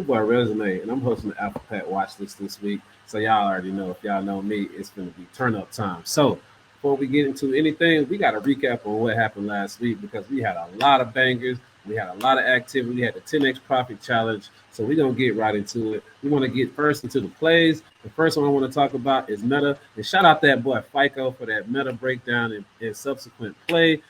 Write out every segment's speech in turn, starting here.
Boy Resume, and I'm hosting the Alpha Pack watch list this week. So y'all already know. If y'all know me, it's going to be turn up time. So before we get into anything, we got to recap on what happened last week because we had a lot of bangers. We had a lot of activity. We had the 10x profit challenge. So we're going to get right into it. We want to get first into the plays. The first one I want to talk about is Meta. And shout out that boy FICO for that Meta breakdown and subsequent play.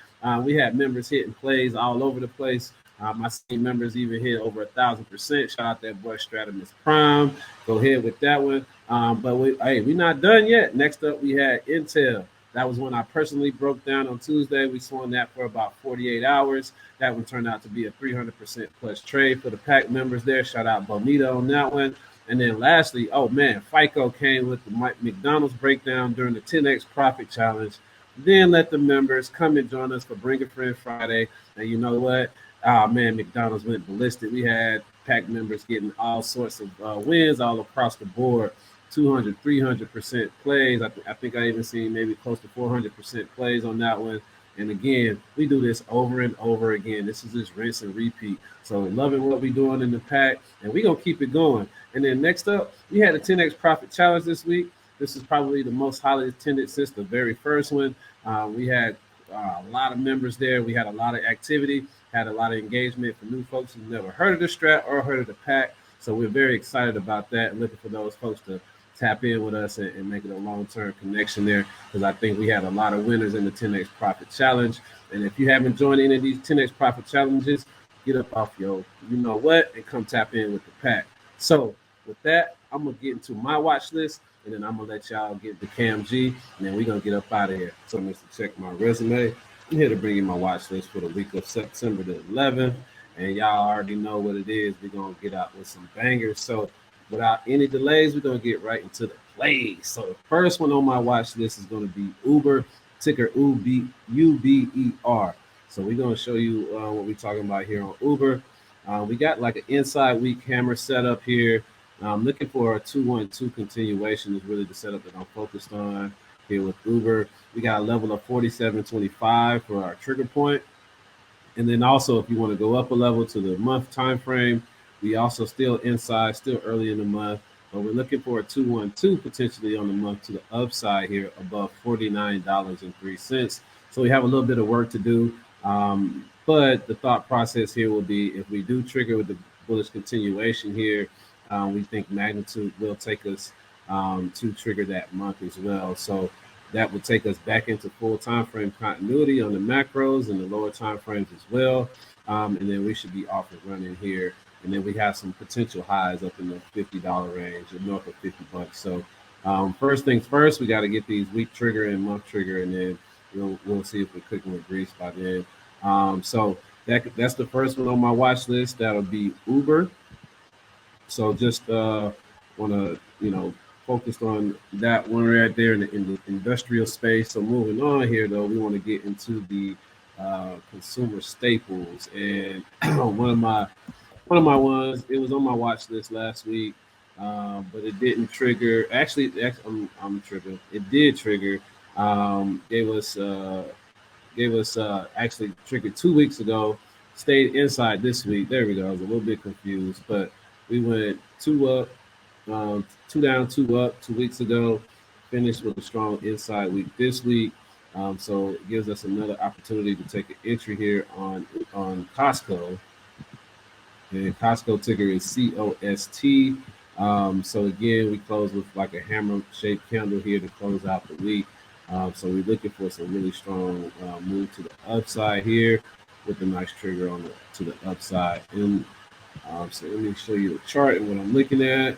We had members hitting plays all over the place. My same members even hit over 1,000%. Shout out that boy Stratamus Prime. Go ahead with that one. But we're not done yet. Next up, we had Intel. That was one I personally broke down on Tuesday. We swung that for about 48 hours. That one turned out to be a 300% plus trade for the pack members there. Shout out Bonita on that one. And then lastly, oh man, FICO came with the McDonald's breakdown during the 10x profit challenge. Then let the members come and join us for Bring a Friend Friday. And you know what? Oh man, McDonald's went ballistic. We had pack members getting all sorts of wins all across the board. 200, 300% plays. I think I even seen maybe close to 400% plays on that one. And again, we do this over and over again. This is just rinse and repeat. So loving what we're doing in the pack, and we're going to keep it going. And then next up, we had a 10X Profit Challenge this week. This is probably the most highly attended since the very first one. We had a lot of members there. We had a lot of activity, had a lot of engagement for new folks who've never heard of the strat or heard of the pack. So we're very excited about that and looking for those folks to tap in with us and make it a long-term connection there, because I think we had a lot of winners in the 10X Profit Challenge. And if you haven't joined any of these 10X Profit Challenges, get up off your you know what and come tap in with the pack. So with that, I'm going to get into my watch list, and then I'm going to let y'all get the Cam G, and then we're going to get up out of here. So I'm going to check my resume. I'm here to bring you my watch list for the week of September the 11th, and y'all already know what it is. We're going to get out with some bangers. So without any delays, we're going to get right into the plays. So the first one on my watch list is going to be Uber, ticker UBER. So we're going to show you what we're talking about here on Uber. We got like an inside weak hammer setup here. I'm looking for a 2-1-2 continuation is really the setup that I'm focused on here with Uber. We got a level of 47.25 for our trigger point. And then also, if you want to go up a level to the month time frame, we also still inside, still early in the month, but we're looking for a 2-1-2 potentially on the month to the upside here above $49.03. So we have a little bit of work to do. But the thought process here will be if we do trigger with the bullish continuation here, we think magnitude will take us to trigger that month as well. So that would take us back into full time frame continuity on the macros and the lower time frames as well. And then we should be off and running here. And then we have some potential highs up in the $50 range, or north of $50. So first things first, we got to get these week trigger and month trigger, and then we'll see if we're cooking with grease by then. So that's the first one on my watch list. That'll be Uber. So just want to, focused on that one right there in the industrial space. So moving on here, though, we want to get into the consumer staples. And one of my ones, it was on my watch list last week, but it didn't trigger. Actually, I'm tripping. It did trigger. Gave us actually triggered 2 weeks ago. Stayed inside this week. There we go. I was a little bit confused, but we went 2 up, 2 down, 2 up 2 weeks ago. Finished with a strong inside week this week. So it gives us another opportunity to take an entry here on Costco. And Costco ticker is COST. So again, we close with like a hammer-shaped candle here to close out the week. So we're looking for some really strong move to the upside here with a nice trigger on to the upside. And so let me show you the chart and what I'm looking at.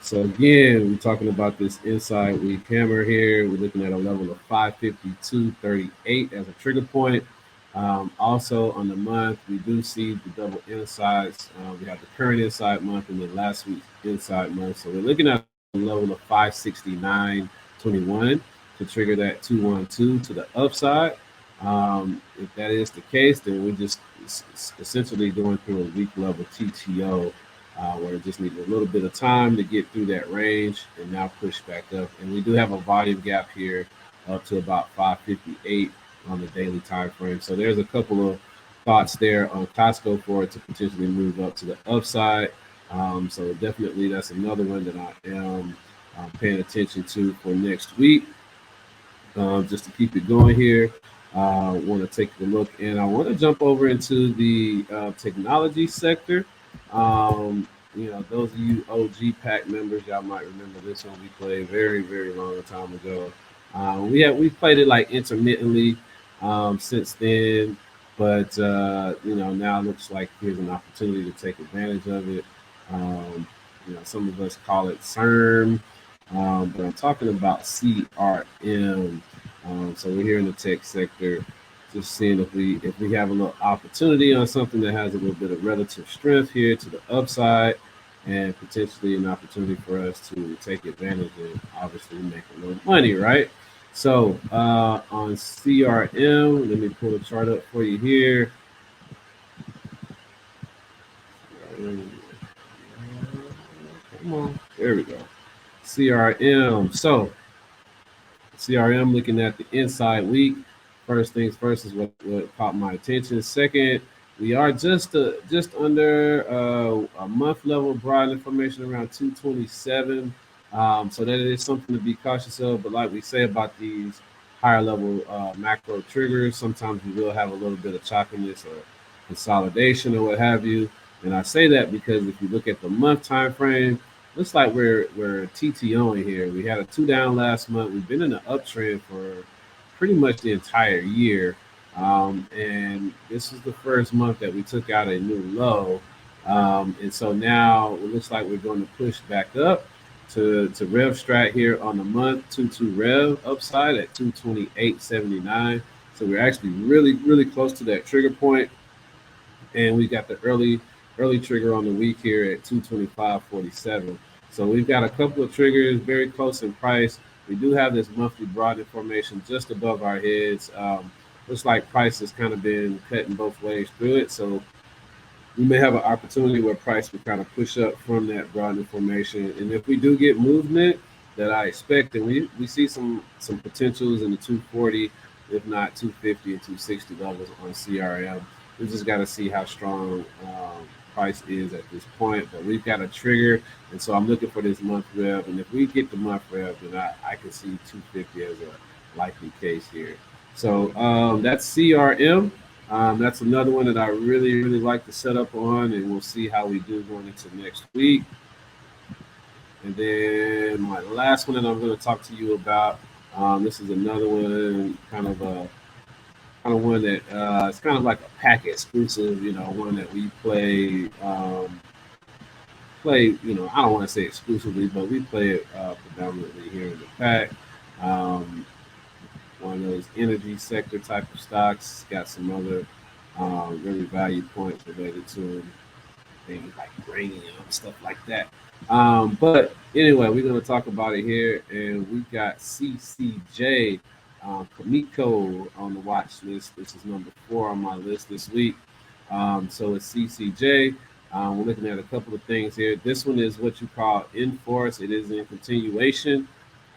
So again, we're talking about this inside week hammer here. We're looking at a level of 552.38 as a trigger point. Also on the month, we do see the double insides. We have the current inside month and then last week's inside month. So we're looking at a level of 569.21 to trigger that 2-1-2 to the upside. If that is the case, then we're just essentially going through a week level TTO where it just needs a little bit of time to get through that range and now push back up. And we do have a volume gap here up to about 558 on the daily time frame. So there's a couple of thoughts there on Costco for it to potentially move up to the upside. So definitely that's another one that I am paying attention to for next week. Just to keep it going here, want to take a look, and I want to jump over into the technology sector. Those of you OG pack members, y'all might remember this one we played very, very long time ago. We played it like intermittently since then, but now it looks like here's an opportunity to take advantage of it. Um, some of us call it CERM, but I'm talking about CRM. So we're here in the tech sector, just seeing if we have a little opportunity on something that has a little bit of relative strength here to the upside, and potentially an opportunity for us to take advantage and obviously make a little money, right? So on CRM, let me pull the chart up for you here. Come on, there we go. CRM. So CRM looking at the inside week. First things first is what caught my attention. Second, we are just under a month level broad information around 227. So that is something to be cautious of. But like we say about these higher level macro triggers, sometimes you will have a little bit of choppiness or consolidation or what have you. And I say that because if you look at the month time frame, looks like we're TTOing here. We had a two down last month. We've been in an uptrend for pretty much the entire year, and this is the first month that we took out a new low, and so now it looks like we're going to push back up to Rev Strat here on the month 22 Rev upside at 228.79. So we're actually really close to that trigger point, and we got the early trigger on the week here at 225.47. So we've got a couple of triggers very close in price. We do have this monthly broad information just above our heads. Looks like price has kind of been cutting both ways through it. So we may have an opportunity where price will kind of push up from that broad information. And if we do get movement that I expect, and we see some potentials in the 240, if not 250 and 260 levels on CRM. We just got to see how strong price is at this point. But we've got a trigger, and so I'm looking for this month rev. And if we get the month rev, then I can see 250 as a likely case here. So that's CRM. That's another one that I really like to set up on, and we'll see how we do going into next week. And then my last one that I'm going to talk to you about. This is another one, kind of one that it's kind of like a pack exclusive. One that we play. I don't want to say exclusively, but we play it predominantly here in the pack. Um, One of those energy sector type of stocks. Got some other really value points related to things like uranium, stuff like that. But anyway, we're going to talk about it here, and we got CCJ, Kamiko on the watch list. This is number 4 on my list this week. So it's CCJ. We're looking at a couple of things here. This one is what you call in force. It is in continuation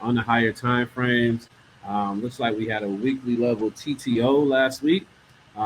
on the higher time frames. Looks like we had a weekly level TTO last week.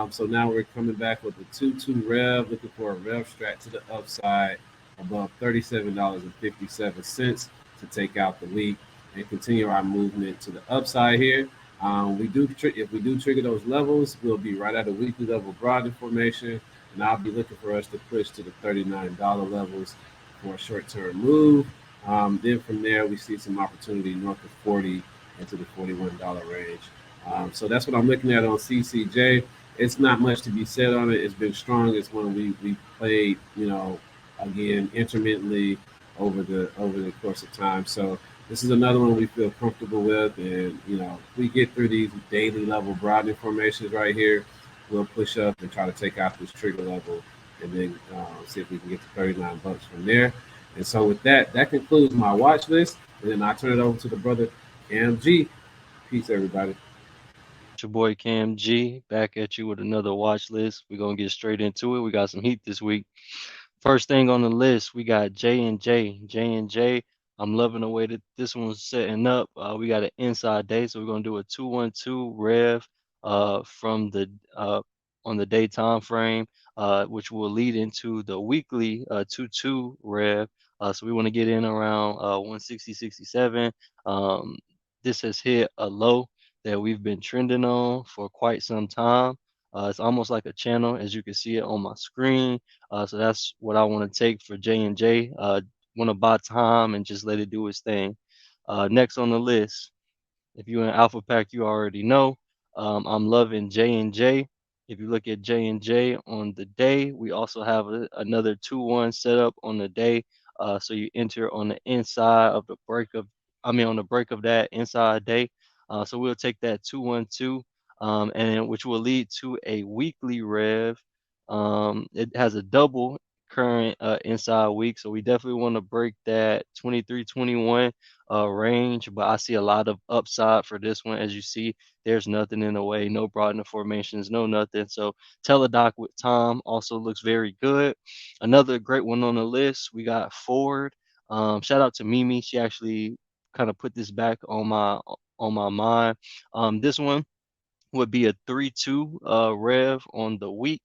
So now we're coming back with a 2-2 rev, looking for a rev strat to the upside above $37.57 to take out the week and continue our movement to the upside here. If we do trigger those levels, we'll be right at a weekly level broad information, and I'll be looking for us to push to the $39 levels for a short-term move. Then from there, we see some opportunity north of 40 into the $41 range. So that's what I'm looking at on CCJ. It's not much to be said on it. It's been strong. It's one we played, again intermittently over the course of time. So this is another one we feel comfortable with, and if we get through these daily level broadening formations right here, we'll push up and try to take out this trigger level, and then see if we can get to $39 from there. And so with that concludes my watch list, and then I turn it over to the brother MG. Peace, everybody. It's your boy Cam G back at you with another watch list. We're gonna get straight into it. We got some heat this week. First thing on the list, we got J and J. J and J. I'm loving the way that this one's setting up. We got an inside day, so we're gonna do a 212 rev from the on the day time frame, which will lead into the weekly 2-2 rev. So we want to get in around 160, 67. This has hit a low that we've been trending on for quite some time. It's almost like a channel, as you can see it on my screen. So that's what I want to take for J and J. Want to buy time and just let it do its thing. Next on the list, if you're in Alpha Pack, you already know. I'm loving J and J. If you look at J and J on the day, we also have another 2-1 setup on the day. So you enter on the inside of the break of, on the break of that inside day. So we'll take that 2-1-2, and which will lead to a weekly rev. It has a double current inside week, so we definitely want to break that 23-21 range, but I see a lot of upside for this one. As you see, there's nothing in the way, no broadening formations, no nothing. So Teledoc with Tom also looks very good. Another great one on the list, we got Ford. Shout out to Mimi. She actually kind of put this back on my mind. This one would be a 3-2 rev on the week.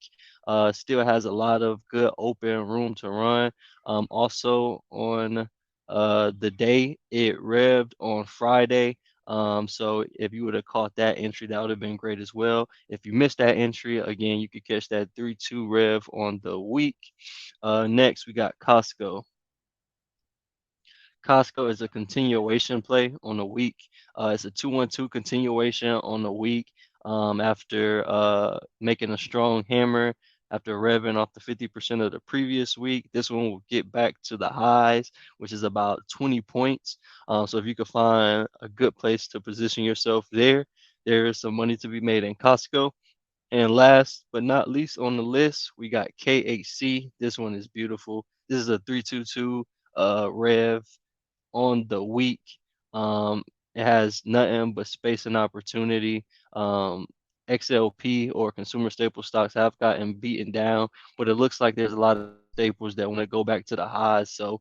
Still has a lot of good open room to run. Also on the day, it revved on Friday. So if you would have caught that entry, that would have been great as well. If you missed that entry, again, you could catch that 3-2 rev on the week. Next, we got Costco. Costco is a continuation play on the week. It's a 2-1-2 continuation on the week after making a strong hammer after revving off the 50% of the previous week. This one will get back to the highs, which is about 20 points. So if you could find a good place to position yourself there, there is some money to be made in Costco. And last but not least on the list, we got KHC. This one is beautiful. This is a 3-2-2 rev on the week. Um, it has nothing but space and opportunity. XLP or consumer staple stocks have gotten beaten down, but it looks like there's a lot of staples that want to go back to the highs. So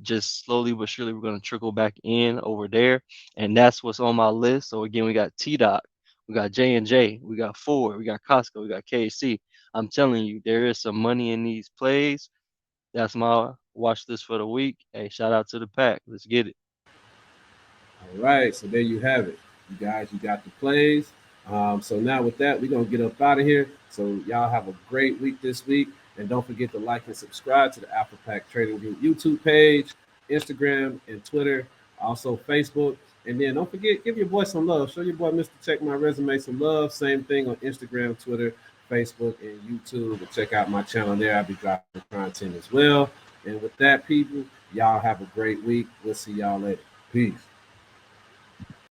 just slowly but surely, we're going to trickle back in over there. And that's what's on my list. So again, we got TDOC, we got J&J, we got Ford, we got Costco, we got KC. I'm telling you, there is some money in these plays. That's my watch list for the week. Hey, shout out to the pack. Let's get it. All right, so there you have it. You guys, you got the plays. So now with that, we're gonna get up out of here. So y'all have a great week this week. And don't forget to like and subscribe to the Alpha Pack Trading Group YouTube page, Instagram, and Twitter, also Facebook. And then don't forget, give your boy some love. Show your boy Mr. Check My Resume some love. Same thing on Instagram, Twitter, Facebook, and YouTube. And check out my channel there. I'll be dropping content as well. And with that, people, y'all have a great week. We'll see y'all later. Peace.